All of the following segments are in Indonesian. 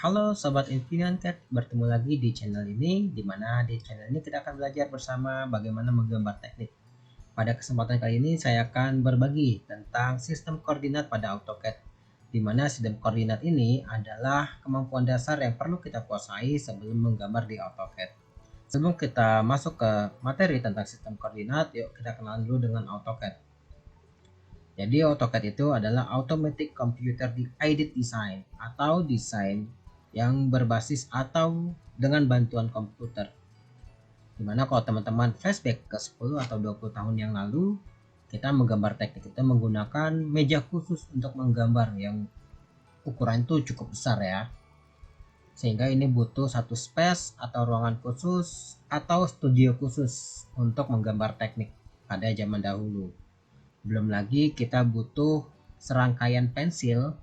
Halo Sobat Infinity Cat, bertemu lagi di channel ini, di mana di channel ini kita akan belajar bersama bagaimana menggambar teknik. Pada kesempatan kali ini saya akan berbagi tentang sistem koordinat pada AutoCAD, di mana sistem koordinat ini adalah kemampuan dasar yang perlu kita kuasai sebelum menggambar di AutoCAD. Sebelum kita masuk ke materi tentang sistem koordinat, yuk kita kenalan dulu dengan AutoCAD. Jadi AutoCAD itu adalah Automatic Computer Aided Design atau desain yang berbasis atau dengan bantuan komputer. Dimana kalau teman-teman flashback ke 10 atau 20 tahun yang lalu, kita menggambar teknik itu menggunakan meja khusus untuk menggambar yang ukuran itu cukup besar ya. Sehingga ini butuh satu space atau ruangan khusus atau studio khusus untuk menggambar teknik pada zaman dahulu. Belum lagi kita butuh serangkaian pensil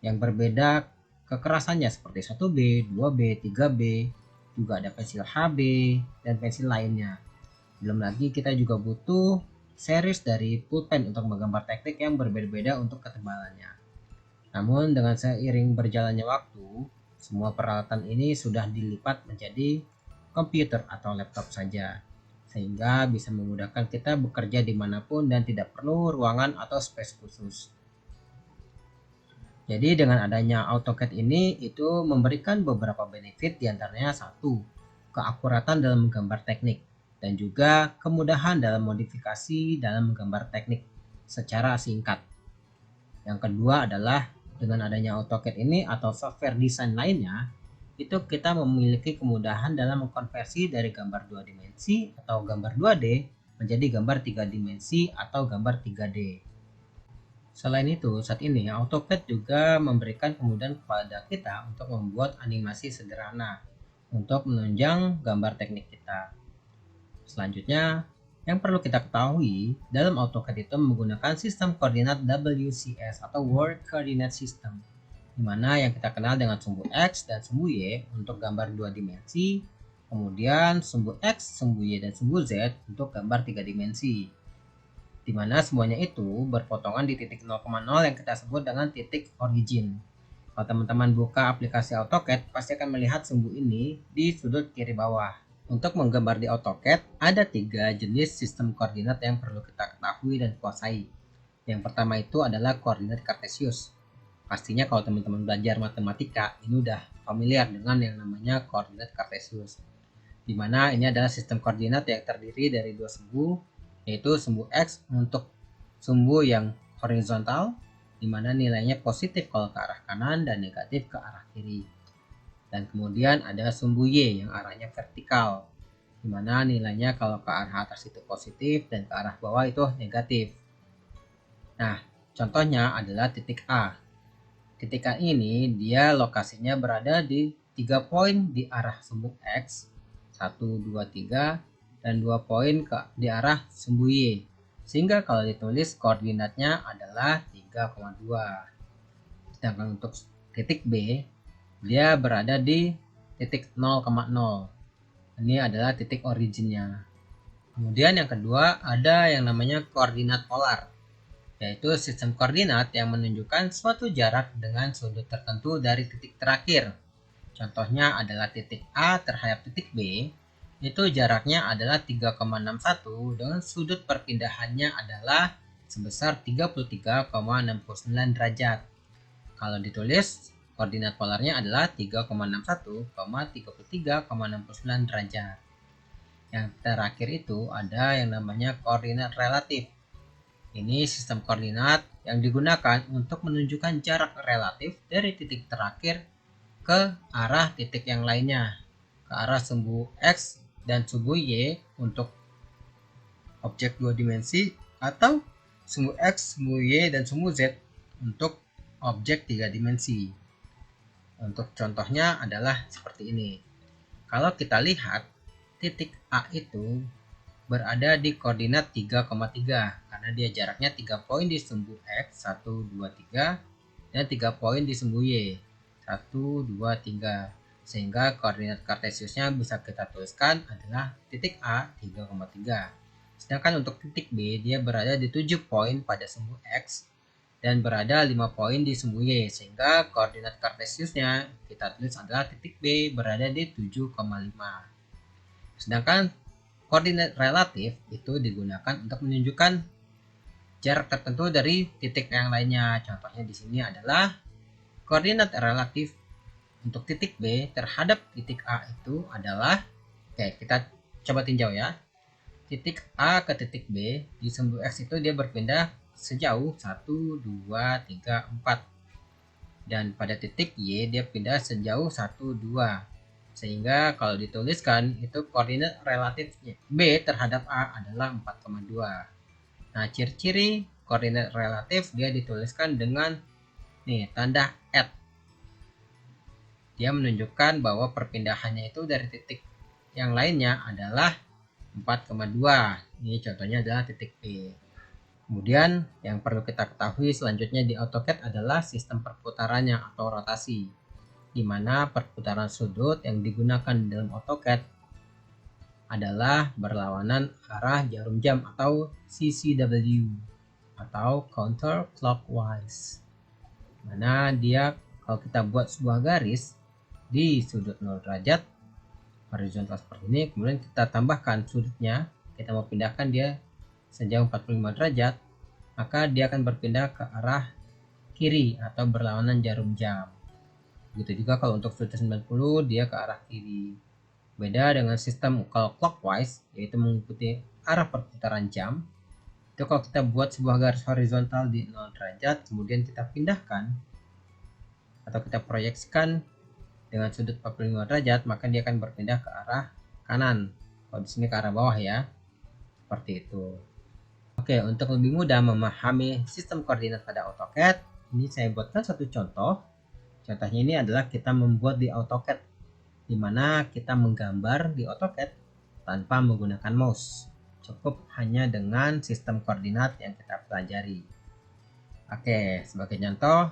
yang berbeda kekerasannya seperti 1B, 2B, 3B, juga ada pensil HB dan pensil lainnya. Belum lagi kita juga butuh series dari pulpen untuk menggambar teknik yang berbeda-beda untuk ketebalannya. Namun dengan seiring berjalannya waktu, semua peralatan ini sudah dilipat menjadi komputer atau laptop saja, sehingga bisa memudahkan kita bekerja dimanapun dan tidak perlu ruangan atau space khusus. Jadi dengan adanya AutoCAD ini itu memberikan beberapa benefit, diantaranya satu, keakuratan dalam menggambar teknik, dan juga kemudahan dalam modifikasi dalam menggambar teknik secara singkat. Yang kedua adalah dengan adanya AutoCAD ini atau software desain lainnya, itu kita memiliki kemudahan dalam mengkonversi dari gambar 2 dimensi atau gambar 2D menjadi gambar 3 dimensi atau gambar 3D. Selain itu, saat ini AutoCAD juga memberikan kemudahan kepada kita untuk membuat animasi sederhana untuk menunjang gambar teknik kita. Selanjutnya, yang perlu kita ketahui, dalam AutoCAD itu menggunakan sistem koordinat WCS atau World Coordinate System, di mana yang kita kenal dengan sumbu X dan sumbu Y untuk gambar 2 dimensi, kemudian sumbu X, sumbu Y, dan sumbu Z untuk gambar 3 dimensi. Di mana semuanya itu berpotongan di titik 0,0 yang kita sebut dengan titik origin. Kalau teman-teman buka aplikasi AutoCAD, pasti akan melihat sumbu ini di sudut kiri bawah. Untuk menggambar di AutoCAD, ada 3 jenis sistem koordinat yang perlu kita ketahui dan kuasai. Yang pertama itu adalah koordinat kartesius. Pastinya kalau teman-teman belajar matematika, ini udah familiar dengan yang namanya koordinat kartesius. Di mana ini adalah sistem koordinat yang terdiri dari dua sumbu, yaitu sumbu X untuk sumbu yang horizontal, di mana nilainya positif kalau ke arah kanan dan negatif ke arah kiri. Dan kemudian ada sumbu Y yang arahnya vertikal, di mana nilainya kalau ke arah atas itu positif dan ke arah bawah itu negatif. Nah, contohnya adalah titik A. Titik A ini dia lokasinya berada di 3 poin di arah sumbu X, 1, 2, 3, dan 2 poin di arah sumbu Y. Sehingga kalau ditulis koordinatnya adalah 3,2. Sedangkan untuk titik B, dia berada di titik 0,0. Ini adalah titik originnya. Kemudian yang kedua ada yang namanya koordinat polar, yaitu sistem koordinat yang menunjukkan suatu jarak dengan sudut tertentu dari titik terakhir. Contohnya adalah titik A terhadap titik B, itu jaraknya adalah 3,61 dengan sudut perpindahannya adalah sebesar 33,69 derajat. Kalau ditulis, koordinat polarnya adalah 3,61,33,69 derajat. Yang terakhir itu ada yang namanya koordinat relatif. Ini sistem koordinat yang digunakan untuk menunjukkan jarak relatif dari titik terakhir ke arah titik yang lainnya, ke arah sumbu X dan sumbu Y untuk objek 2 dimensi atau sumbu X, sumbu Y, dan sumbu Z untuk objek 3 dimensi. Untuk contohnya adalah seperti ini. Kalau kita lihat, titik A itu berada di koordinat 3,3 karena dia jaraknya 3 poin di sumbu X, 1, 2, 3, dan 3 poin di sumbu Y, 1, 2, 3. Sehingga koordinat kartesiusnya bisa kita tuliskan adalah titik A 3,3. Sedangkan untuk titik B dia berada di 7 poin pada sumbu X dan berada 5 poin di sumbu Y, sehingga koordinat kartesiusnya kita tulis adalah titik B berada di 7,5. Sedangkan koordinat relatif itu digunakan untuk menunjukkan jarak tertentu dari titik yang lainnya. Contohnya di sini adalah koordinat relatif untuk titik B terhadap titik A itu adalah, oke, kita coba tinjau ya. Titik A ke titik B di sumbu X itu dia berpindah sejauh 1, 2, 3, 4. Dan pada titik Y dia pindah sejauh 1, 2. Sehingga kalau dituliskan itu koordinat relatifnya B terhadap A adalah 4,2. Nah, ciri-ciri koordinat relatif dia dituliskan dengan nih tanda @ dia menunjukkan bahwa perpindahannya itu dari titik yang lainnya adalah 4,2. Ini contohnya adalah titik P. Kemudian yang perlu kita ketahui selanjutnya di AutoCAD adalah sistem perputarannya atau rotasi, di mana perputaran sudut yang digunakan dalam AutoCAD adalah berlawanan arah jarum jam atau CCW atau counterclockwise. Mana dia kalau kita buat sebuah garis di sudut 0 derajat horizontal seperti ini, kemudian kita tambahkan sudutnya, kita mau pindahkan dia sejauh 45 derajat, maka dia akan berpindah ke arah kiri atau berlawanan jarum jam. Begitu juga kalau untuk sudut 90 dia ke arah kiri. Beda dengan sistem kalau clockwise, yaitu mengikuti arah perputaran jam. Itu kalau kita buat sebuah garis horizontal di 0 derajat, kemudian kita pindahkan atau kita proyeksikan dengan sudut 45 derajat, maka dia akan berpindah ke arah kanan. Kalau di sini ke arah bawah ya. Seperti itu. Oke, untuk lebih mudah memahami sistem koordinat pada AutoCAD, ini saya buatkan satu contoh. Contohnya ini adalah kita membuat di AutoCAD, di mana kita menggambar di AutoCAD tanpa menggunakan mouse. Cukup hanya dengan sistem koordinat yang kita pelajari. Oke, sebagai contoh,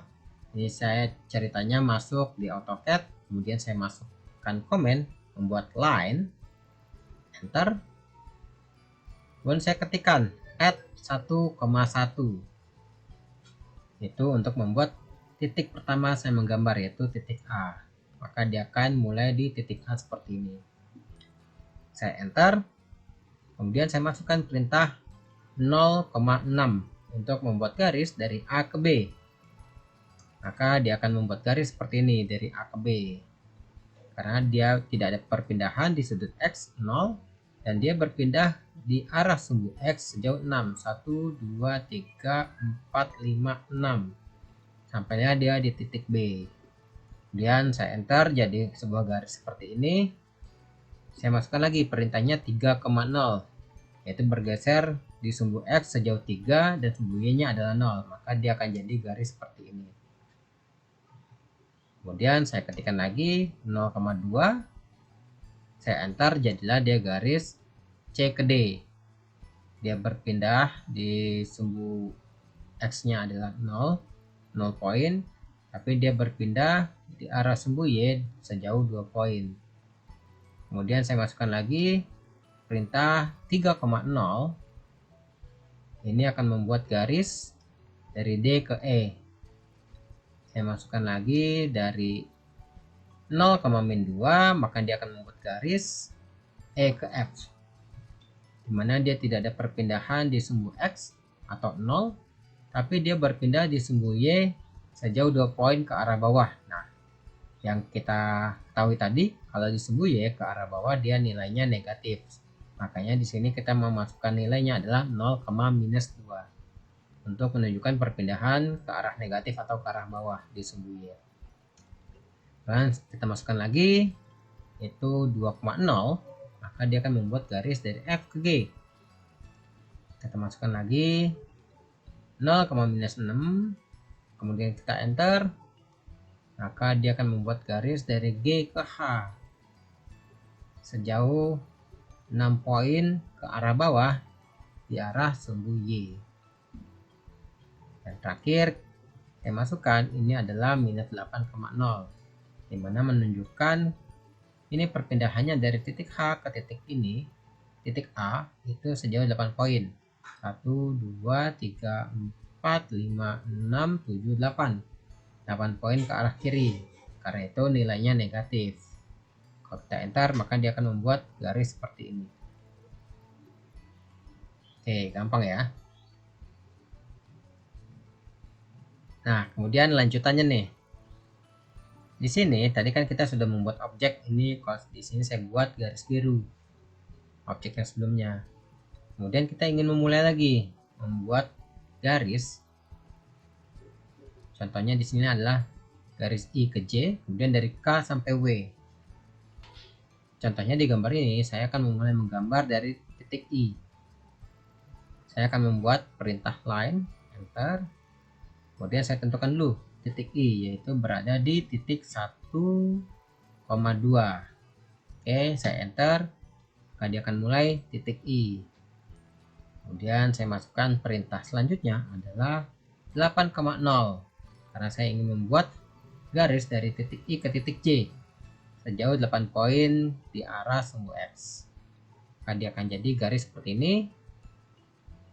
ini saya ceritanya masuk di AutoCAD, kemudian saya masukkan komen, membuat line, enter, kemudian saya ketikkan add 1,1. Itu untuk membuat titik pertama saya menggambar, yaitu titik A. Maka dia akan mulai di titik A seperti ini. Saya enter, kemudian saya masukkan perintah 0,6 untuk membuat garis dari A ke B. Maka dia akan membuat garis seperti ini dari A ke B. Karena dia tidak ada perpindahan di sudut X 0, dan dia berpindah di arah sumbu X sejauh 6. 1, 2, 3, 4, 5, 6. Sampainya dia di titik B. Kemudian saya enter, jadi sebuah garis seperti ini. Saya masukkan lagi perintahnya 3,0, yaitu bergeser di sumbu X sejauh 3 dan sumbu Y-nya adalah 0. Maka dia akan jadi garis seperti ini. Kemudian saya ketikkan lagi 0,2. Saya enter, jadilah dia garis C ke D. Dia berpindah di sumbu X-nya adalah 0 poin, tapi dia berpindah di arah sumbu Y sejauh 2 poin. Kemudian saya masukkan lagi perintah 3,0. Ini akan membuat garis dari D ke E. Saya masukkan lagi dari 0,-2, maka dia akan membuat garis E ke F, dimana dia tidak ada perpindahan di sumbu X atau 0, tapi dia berpindah di sumbu Y sejauh 2 poin ke arah bawah. Nah, yang kita ketahui tadi, kalau di sumbu Y ke arah bawah dia nilainya negatif. Makanya di sini kita memasukkan nilainya adalah 0,-2 untuk menunjukkan perpindahan ke arah negatif atau ke arah bawah di sumbu Y. Dan kita masukkan lagi itu 2,0, maka dia akan membuat garis dari F ke G. Kita masukkan lagi 0,-6, kemudian kita enter, maka dia akan membuat garis dari G ke H sejauh 6 poin ke arah bawah di arah sumbu Y. Dan terakhir saya masukkan ini adalah -8,0, di mana menunjukkan ini perpindahannya dari titik H ke titik ini, titik A, itu sejauh 8 poin. 1, 2, 3, 4, 5, 6, 7, 8. 8 poin ke arah kiri. Karena itu nilainya negatif. Kalau kita enter, maka dia akan membuat garis seperti ini. Oke, gampang ya. Nah, kemudian lanjutannya nih. Di sini tadi kan kita sudah membuat objek ini. Kalau di sini saya buat garis biru. Objek yang sebelumnya. Kemudian kita ingin memulai lagi membuat garis. Contohnya di sini adalah garis I ke J, kemudian dari K sampai W. Contohnya di gambar ini saya akan memulai menggambar dari titik I. Saya akan membuat perintah line, enter. Kemudian saya tentukan dulu titik I, yaitu berada di titik 1,2. Oke, saya enter. Maka dia akan mulai titik I. Kemudian saya masukkan perintah selanjutnya adalah 8,0. Karena saya ingin membuat garis dari titik I ke titik J sejauh 8 poin di arah sumbu X. Maka dia akan jadi garis seperti ini.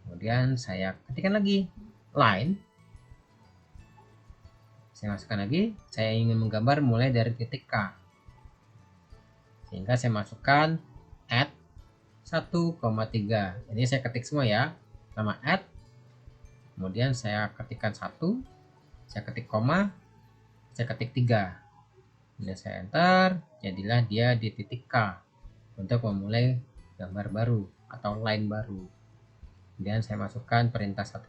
Kemudian saya ketikkan lagi line. Saya masukkan lagi, saya ingin menggambar mulai dari titik K. Sehingga saya masukkan add 1,3. Ini saya ketik semua ya. Pertama add. Kemudian saya ketikkan 1. Saya ketik koma. Saya ketik 3. Kemudian saya enter. Jadilah dia di titik K. Untuk memulai gambar baru atau line baru. Kemudian saya masukkan perintah 1,0.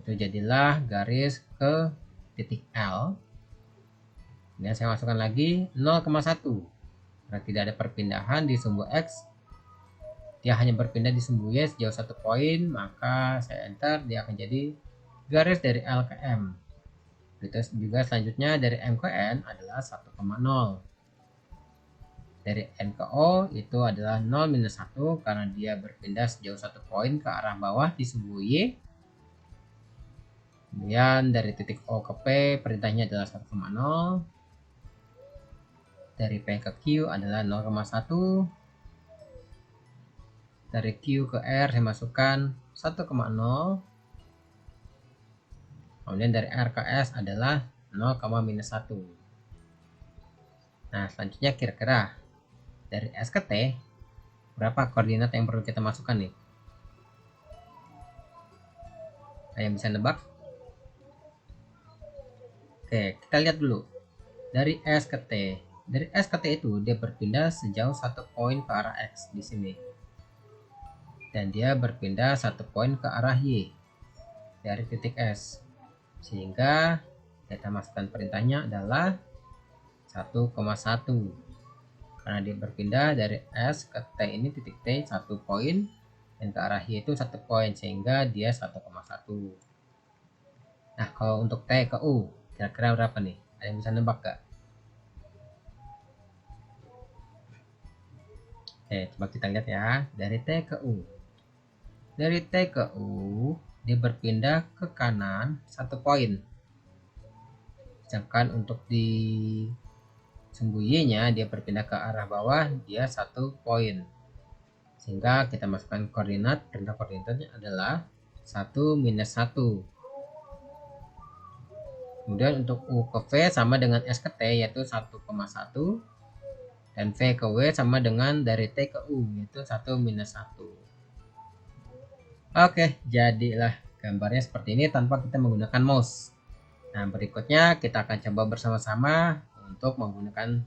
Itu jadilah garis ke titik L. Kemudian saya masukkan lagi 0,1. Karena tidak ada perpindahan di sumbu X, dia hanya berpindah di sumbu Y sejauh 1 poin, maka saya enter, dia akan jadi garis dari L ke M. Terus juga selanjutnya dari M ke N adalah 1,0. Dari N ke O itu adalah 0 minus 1 karena dia berpindah sejauh 1 poin ke arah bawah di sumbu Y. Kemudian dari titik O ke P perintahnya adalah 1,0. Dari P ke Q adalah 0,1. Dari Q ke R saya masukkan 1,0. Kemudian dari R ke S adalah 0,-1. Nah, selanjutnya kira-kira dari S ke T berapa koordinat yang perlu kita masukkan nih? Ada yang bisa nebak? Oke, kita lihat dulu. Dari S ke T. Dari S ke T itu dia berpindah sejauh 1 poin ke arah X di sini. Dan dia berpindah 1 poin ke arah Y dari titik S. Sehingga kita masukkan perintahnya adalah 1,1. Karena dia berpindah dari S ke T ini titik T 1 poin dan ke arah Y itu 1 poin sehingga dia 1,1. Nah, kalau untuk T ke U kira-kira berapa nih? Ada yang bisa nebak gak? Coba kita lihat ya. Dari T ke U. Dari T ke U dia berpindah ke kanan 1 poin. Sedangkan untuk di sumbu Y-nya dia berpindah ke arah bawah, dia 1 poin. Sehingga kita masukkan koordinat, perintah koordinatnya adalah 1 minus 1. Kemudian untuk U ke V sama dengan S ke T yaitu 1,1. Dan V ke W sama dengan dari T ke U yaitu 1 minus 1. Oke, jadilah gambarnya seperti ini tanpa kita menggunakan mouse. Nah, berikutnya kita akan coba bersama-sama untuk menggunakan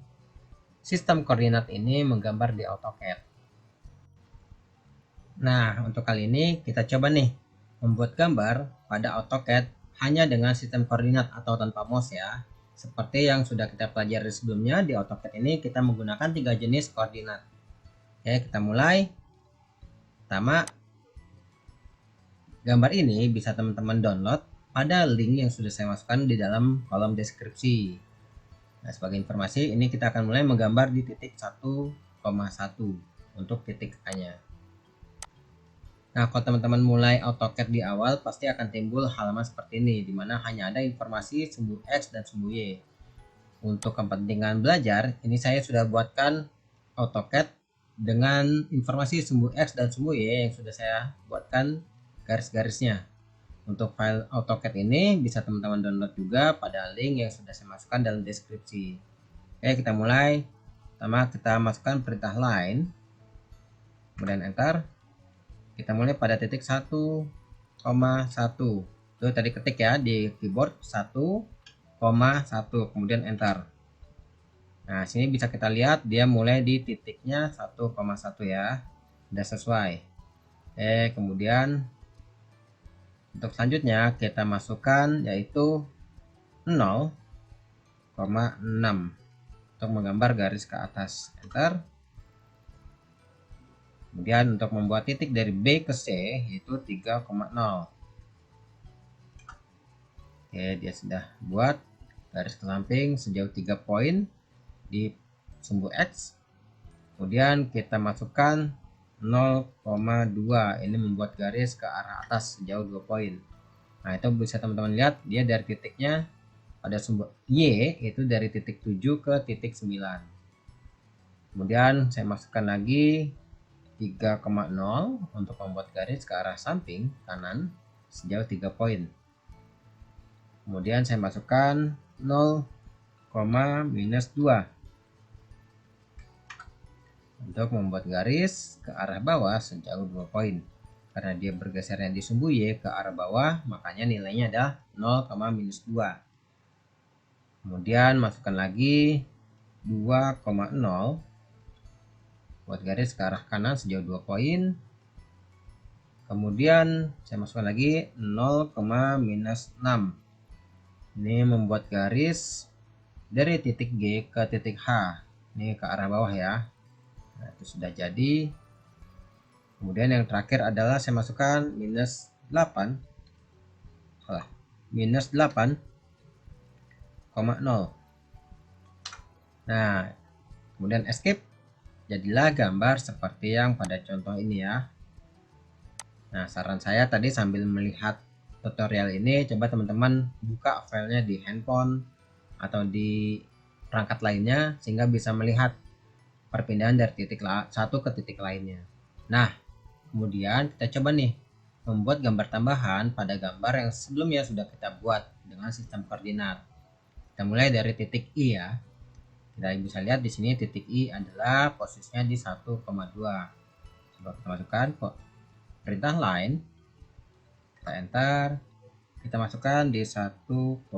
sistem koordinat ini menggambar di AutoCAD. Nah, untuk kali ini kita coba nih membuat gambar pada AutoCAD hanya dengan sistem koordinat atau tanpa mouse ya. Seperti yang sudah kita pelajari sebelumnya, di AutoCAD ini kita menggunakan 3 jenis koordinat. Oke, kita mulai. Pertama, gambar ini bisa teman-teman download pada link yang sudah saya masukkan di dalam kolom deskripsi. Nah, sebagai informasi, ini kita akan mulai menggambar di titik 1,1 untuk titik A-nya. Nah, kalau teman-teman mulai AutoCAD di awal, pasti akan timbul halaman seperti ini, di mana hanya ada informasi sumbu X dan sumbu Y. Untuk kepentingan belajar, ini saya sudah buatkan AutoCAD dengan informasi sumbu X dan sumbu Y yang sudah saya buatkan garis-garisnya. Untuk file AutoCAD ini bisa teman-teman download juga pada link yang sudah saya masukkan dalam deskripsi. Oke, kita mulai. Pertama kita masukkan perintah line, kemudian enter. Kita mulai pada titik 1,1. Itu tadi ketik ya di keyboard 1,1, kemudian enter. Nah, sini bisa kita lihat dia mulai di titiknya 1,1 ya. Sudah sesuai. Oke, kemudian untuk selanjutnya kita masukkan yaitu 0,6 untuk menggambar garis ke atas. Enter. Kemudian untuk membuat titik dari B ke C yaitu 3,0. Oke, dia sudah buat garis ke samping sejauh 3 poin di sumbu X. Kemudian kita masukkan 0,2, ini membuat garis ke arah atas sejauh 2 poin. Nah, itu bisa teman-teman lihat dia dari titiknya pada sumbu Y itu dari titik 7 ke titik 9. Kemudian saya masukkan lagi 3,0 untuk membuat garis ke arah samping kanan sejauh 3 poin. Kemudian saya masukkan 0, minus 2 untuk membuat garis ke arah bawah sejauh 2 poin. Karena dia bergesernya di sumbu Y ke arah bawah, makanya nilainya adalah 0, minus 2. Kemudian masukkan lagi 2,0 buat garis ke arah kanan sejauh 2 poin. Kemudian saya masukkan lagi 0, minus 6. Ini membuat garis dari titik G ke titik H. Ini ke arah bawah ya. Nah, itu sudah jadi. Kemudian yang terakhir adalah saya masukkan minus 8. Minus 8,0. Nah, kemudian escape. Jadilah gambar seperti yang pada contoh ini ya. Nah, saran saya tadi sambil melihat tutorial ini, coba teman-teman buka filenya di handphone atau di perangkat lainnya sehingga bisa melihat perpindahan dari titik satu ke titik lainnya. Nah, kemudian kita coba nih membuat gambar tambahan pada gambar yang sebelumnya sudah kita buat dengan sistem koordinat. Kita mulai dari titik I ya. Kita bisa lihat di sini titik I adalah posisinya di 1,2. Coba kita masukkan kok perintah line, kita enter, kita masukkan di 1,2.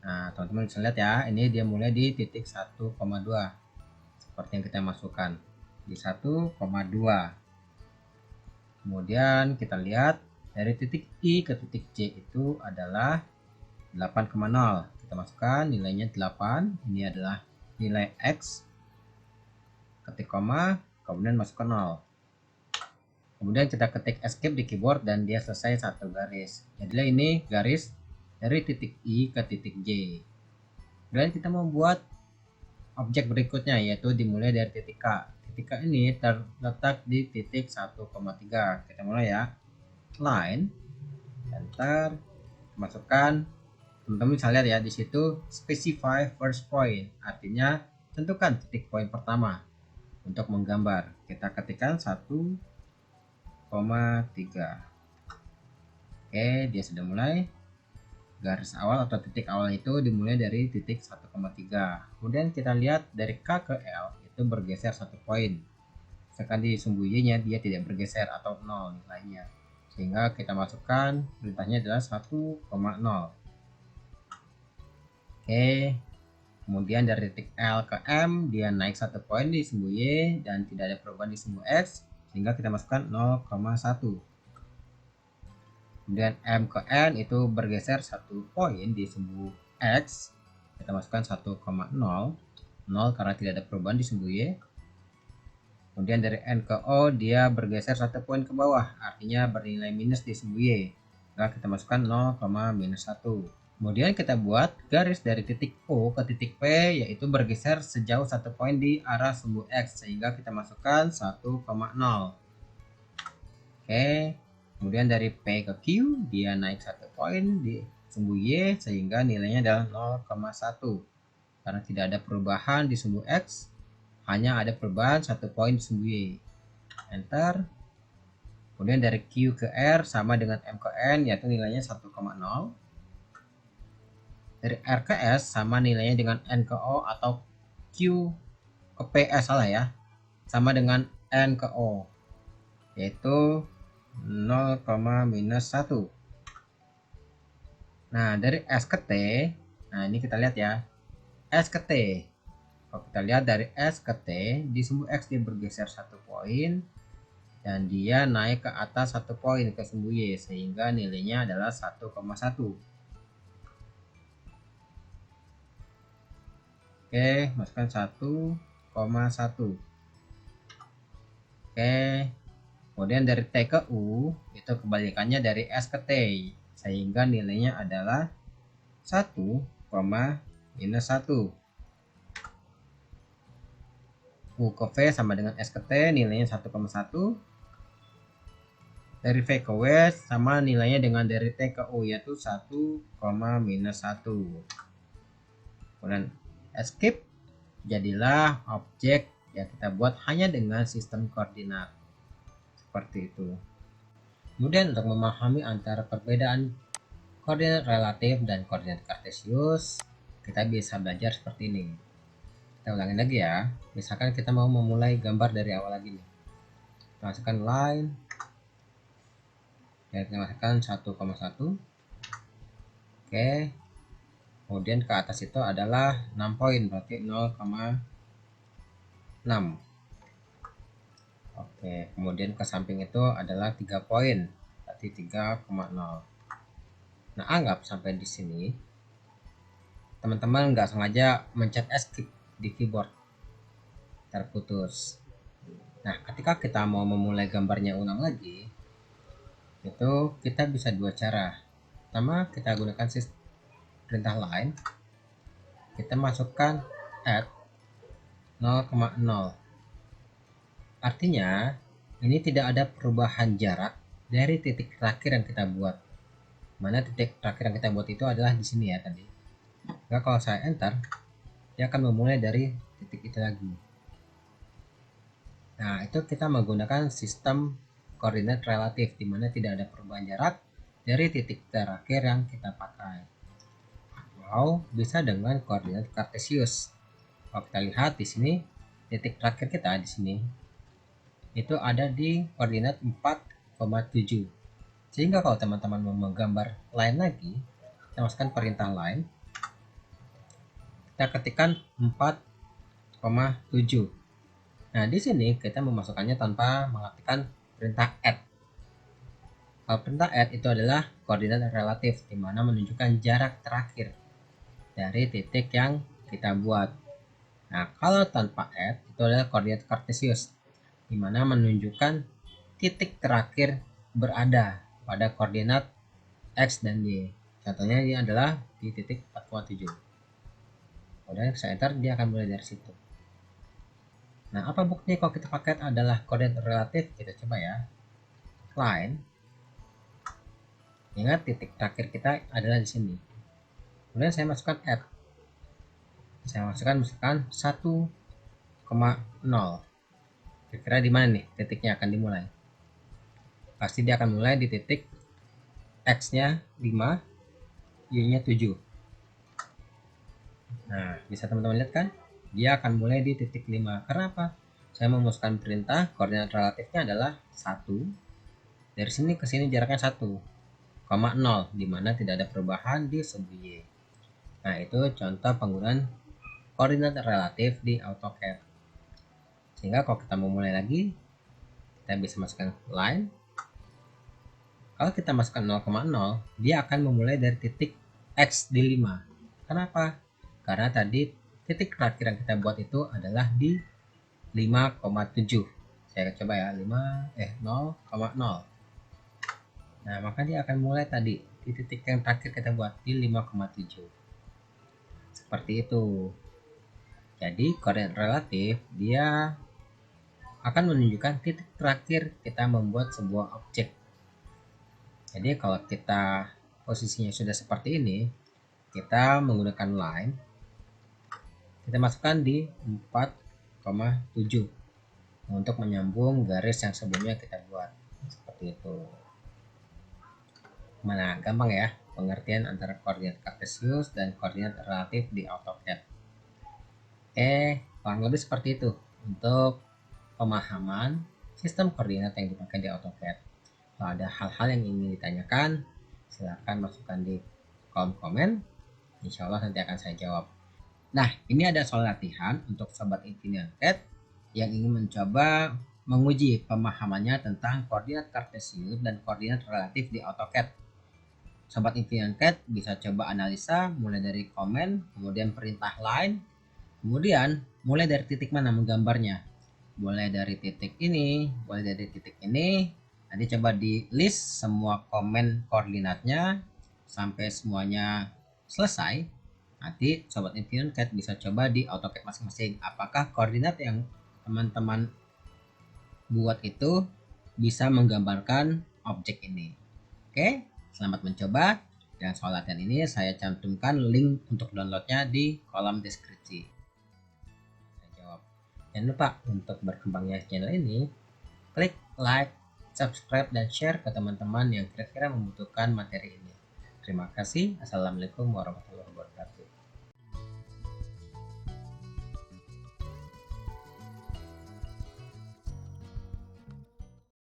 Nah, teman-teman bisa lihat ya, ini dia mulai di titik 1,2 seperti yang kita masukkan di 1,2. Kemudian kita lihat dari titik I ke titik C itu adalah 8,0. Kita masukkan nilainya 8. Ini adalah nilai X. Ketik koma, kemudian masuk ke 0. Kemudian kita ketik escape di keyboard dan dia selesai satu garis. Jadilah ini garis dari titik I ke titik J. Kemudian kita membuat objek berikutnya yaitu dimulai dari titik K. Titik K ini terletak di titik 1,3. Kita mulai ya. Line, enter, masukkan. Teman-teman bisa lihat ya di situ specify first point, artinya tentukan titik poin pertama untuk menggambar. Kita ketikkan 1,3. Oke, dia sudah mulai. Garis awal atau titik awal itu dimulai dari titik 1,3. Kemudian kita lihat dari K ke L itu bergeser 1 poin. Sedangkan di sumbu Y-nya dia tidak bergeser atau 0 nilainya. Sehingga kita masukkan perintahnya adalah 1,0. Oke. Kemudian dari titik L ke M dia naik 1 poin di sumbu Y dan tidak ada perubahan di sumbu X, sehingga kita masukkan 0,1. Kemudian M ke N itu bergeser 1 poin di sumbu X, kita masukkan 1,0, 0 karena tidak ada perubahan di sumbu Y. Kemudian dari N ke O dia bergeser 1 poin ke bawah, artinya bernilai minus di sumbu Y, maka kita masukkan 0,-1. Kemudian kita buat garis dari titik O ke titik P, yaitu bergeser sejauh 1 poin di arah sumbu X, sehingga kita masukkan 1,0. Oke. Kemudian dari P ke Q dia naik 1 poin di sumbu Y sehingga nilainya adalah 0,1. Karena tidak ada perubahan di sumbu X, hanya ada perubahan 1 poin di sumbu Y. Enter. Kemudian dari Q ke R sama dengan M ke N, yaitu nilainya 1,0. Dari R ke S sama nilainya dengan N ke O atau Q ke P, salah ya, sama dengan N ke O, yaitu 0, minus 1. Nah, dari S ke T, nah ini kita lihat ya, S ke T. Kalau kita lihat dari S ke T, di sumbu X dia bergeser 1 poin, dan dia naik ke atas 1 poin ke sumbu Y, sehingga nilainya adalah 1,1. Oke, masukkan 1,1. Oke, kemudian dari T ke U, itu kebalikannya dari S ke T, sehingga nilainya adalah 1, minus 1. U ke V sama dengan S ke T, nilainya 1,1. Dari V ke W sama nilainya dengan dari T ke U, yaitu 1, minus 1. Kemudian escape, jadilah objek yang kita buat hanya dengan sistem koordinat. Seperti itu. Kemudian untuk memahami antara perbedaan koordinat relatif dan koordinat kartesius, kita bisa belajar seperti ini. Kita ulangi lagi ya. Misalkan kita mau memulai gambar dari awal lagi nih. Masukkan line. Ya, kita masukkan 1,1. Oke. Kemudian ke atas itu adalah 6 poin, berarti 0,6. Oke, kemudian ke samping itu adalah 3 poin, berarti 3,0. Nah, anggap sampai di sini teman-teman nggak sengaja mencet escape di keyboard, terputus. Nah, ketika kita mau memulai gambarnya ulang lagi, itu kita bisa dua cara. Pertama, kita gunakan perintah line. Kita masukkan add 0,0. Artinya, ini tidak ada perubahan jarak dari titik terakhir yang kita buat. Mana titik terakhir yang kita buat itu adalah di sini ya tadi. Nah, kalau saya enter, dia akan memulai dari titik itu lagi. Nah, itu kita menggunakan sistem koordinat relatif, di mana tidak ada perubahan jarak dari titik terakhir yang kita pakai. Atau bisa dengan koordinat kartesius. Kalau kita lihat di sini, titik terakhir kita di sini itu ada di koordinat 4,7. Sehingga kalau teman-teman mau menggambar line lagi, kita masukkan perintah line. Kita ketikkan 4,7. Nah, di sini kita memasukkannya tanpa mengetikkan perintah add. Kalau perintah add itu adalah koordinat relatif, di mana menunjukkan jarak terakhir dari titik yang kita buat. Nah, kalau tanpa add itu adalah koordinat kartesius, di mana menunjukkan titik terakhir berada pada koordinat X dan Y. Contohnya ini adalah di titik 4,7. Kemudian saya enter, dia akan mulai dari situ. Nah, apa buktinya kalau kita pakai adalah koordinat relatif? Kita coba ya. Line. Ingat titik terakhir kita adalah di sini. Kemudian saya masukkan add. Saya masukkan misalkan 1,0. Kira-kira di mana nih titiknya akan dimulai? Pasti dia akan mulai di titik X-nya 5, Y-nya 7. Nah, bisa teman-teman lihat kan? Dia akan mulai di titik 5. Karena apa? Saya memasukkan perintah koordinat relatifnya adalah 1. Dari sini ke sini jaraknya 1,0, di mana tidak ada perubahan di sumbu Y. Nah, itu contoh penggunaan koordinat relatif di AutoCAD. Sehingga kalau kita mau mulai lagi, kita bisa masukkan line. Kalau kita masukkan 0,0, dia akan memulai dari titik X di 5. Kenapa? Karena tadi titik terakhir yang kita buat itu adalah di 5,7. Saya coba ya, 0,0. Nah, maka dia akan mulai tadi di titik yang terakhir kita buat di 5,7. Seperti itu. Jadi, koordinat relatif dia akan menunjukkan titik terakhir kita membuat sebuah objek. Jadi kalau kita posisinya sudah seperti ini, kita menggunakan line, kita masukkan di 4,7 untuk menyambung garis yang sebelumnya kita buat. Seperti itu. Mana gampang ya pengertian antara koordinat kartesius dan koordinat relatif di AutoCAD. Kurang lebih seperti itu untuk pemahaman sistem koordinat yang dipakai di AutoCAD. Kalau ada hal-hal yang ingin ditanyakan, silahkan masukkan di kolom komen. Insya Allah nanti akan saya jawab. Nah, ini ada soal latihan untuk Sobat Infinity CAD yang ingin mencoba menguji pemahamannya tentang koordinat kartesius dan koordinat relatif di AutoCAD. Sobat Infinity CAD bisa coba analisa mulai dari komen, kemudian perintah line, kemudian mulai dari titik mana menggambarnya. Boleh dari titik ini, boleh dari titik ini. Nanti coba di list semua komen koordinatnya sampai semuanya selesai. Nanti Sobat Infinity CAD bisa coba di AutoCAD masing-masing. Apakah koordinat yang teman-teman buat itu bisa menggambarkan objek ini. Oke, selamat mencoba. Dan soal latihan ini saya cantumkan link untuk downloadnya di kolom deskripsi. Saya jawab. Jangan lupa untuk berkembangnya channel ini, klik like, subscribe, dan share ke teman-teman yang kira-kira membutuhkan materi ini. Terima kasih. Assalamualaikum warahmatullahi wabarakatuh.